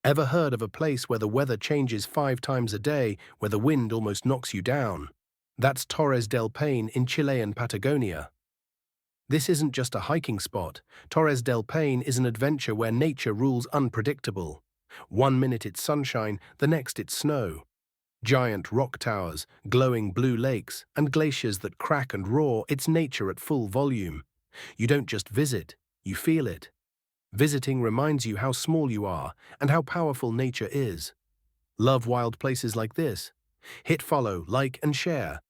Ever heard of a place where the weather changes 5 times a day, where the wind almost knocks you down? That's Torres del Paine in Chilean Patagonia. This isn't just a hiking spot. Torres del Paine is an adventure where nature rules unpredictable. One minute it's sunshine, the next it's snow. Giant rock towers, glowing blue lakes, and glaciers that crack and roar, it's nature at full volume. You don't just visit, you feel it. Visiting reminds you how small you are and how powerful nature is. Love wild places like this? Hit follow, like, and share.